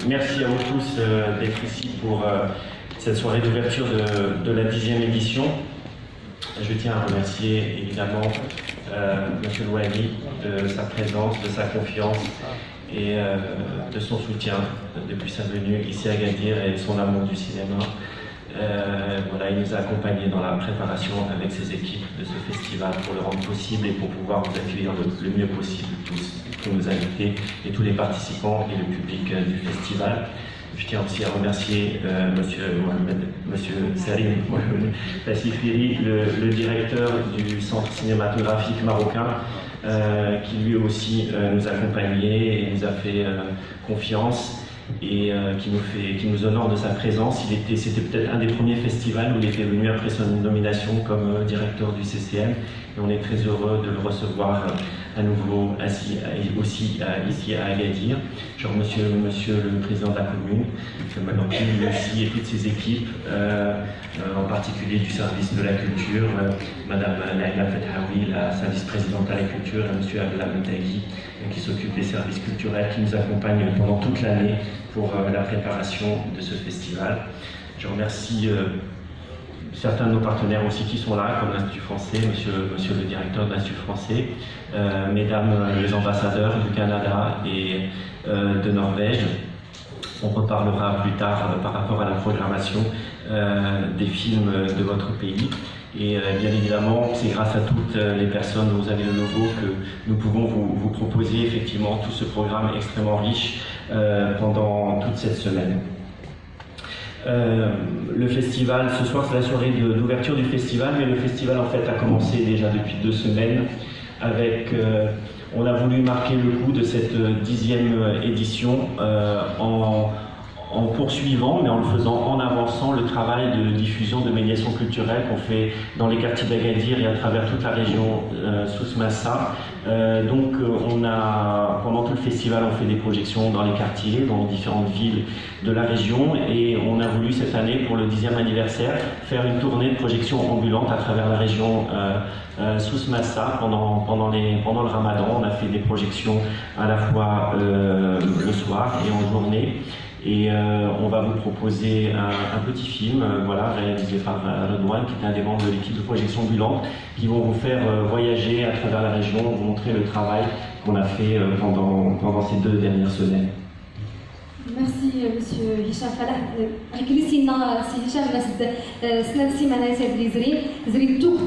Merci à vous tous d'être ici pour cette soirée d'ouverture de la 10e édition. Je tiens à remercier évidemment M. Louali de sa présence, de sa confiance et de son soutien depuis sa venue ici à Agadir et son amour du cinéma. Voilà, il nous a accompagnés dans la préparation avec ses équipes de ce festival pour le rendre possible et pour pouvoir vous accueillir le mieux possible tous nos invités et tous les participants et le public du festival. Je tiens aussi à remercier Monsieur Salim Tassifiri, le directeur du centre cinématographique marocain, qui lui aussi nous accompagnait et nous a fait confiance et qui nous honore de sa présence. C'était peut-être un des premiers festivals où il était venu après son nomination comme directeur du CCM et on est très heureux de le recevoir à nouveau aussi ici à Agadir. Genre monsieur le président de la commune, lui aussi et toutes ses équipes, en particulier du service de la culture, Madame Laila Fethaoui, la service-présidente à la culture, et monsieur Abdallah Moutagui, qui s'occupe des services culturels, qui nous accompagne pendant toute l'année pour la préparation de ce festival. Je remercie certains de nos partenaires aussi qui sont là, comme l'Institut français, monsieur le directeur de l'Institut français, mesdames les ambassadeurs du Canada et de Norvège. On reparlera plus tard par rapport à la programmation des films de votre pays. Et bien évidemment, c'est grâce à toutes les personnes, vous avez le logo, que nous pouvons vous proposer effectivement tout ce programme extrêmement riche pendant toute cette semaine. Le festival, ce soir c'est la soirée d'ouverture du festival, mais le festival en fait a commencé déjà depuis 2 semaines avec, on a voulu marquer le coup de cette 10e édition en poursuivant, mais en le faisant en avançant le travail de diffusion de médiation culturelle qu'on fait dans les quartiers d'Agadir et à travers toute la région Souss-Massa. Donc pendant tout le festival, on fait des projections dans les quartiers, dans différentes villes de la région, et on a voulu cette année, pour le 10e anniversaire, faire une tournée de projections ambulantes à travers la région Souss-Massa pendant le Ramadan. On a fait des projections à la fois le soir et en journée. Et on va vous proposer un petit film réalisé par Redouane, qui est un des membres de l'équipe de projection ambulante, qui vont vous faire voyager à travers la région, vous montrer le travail qu'on a fait pendant ces 2 dernières semaines. Merci Monsieur Hicham Falah. Hicham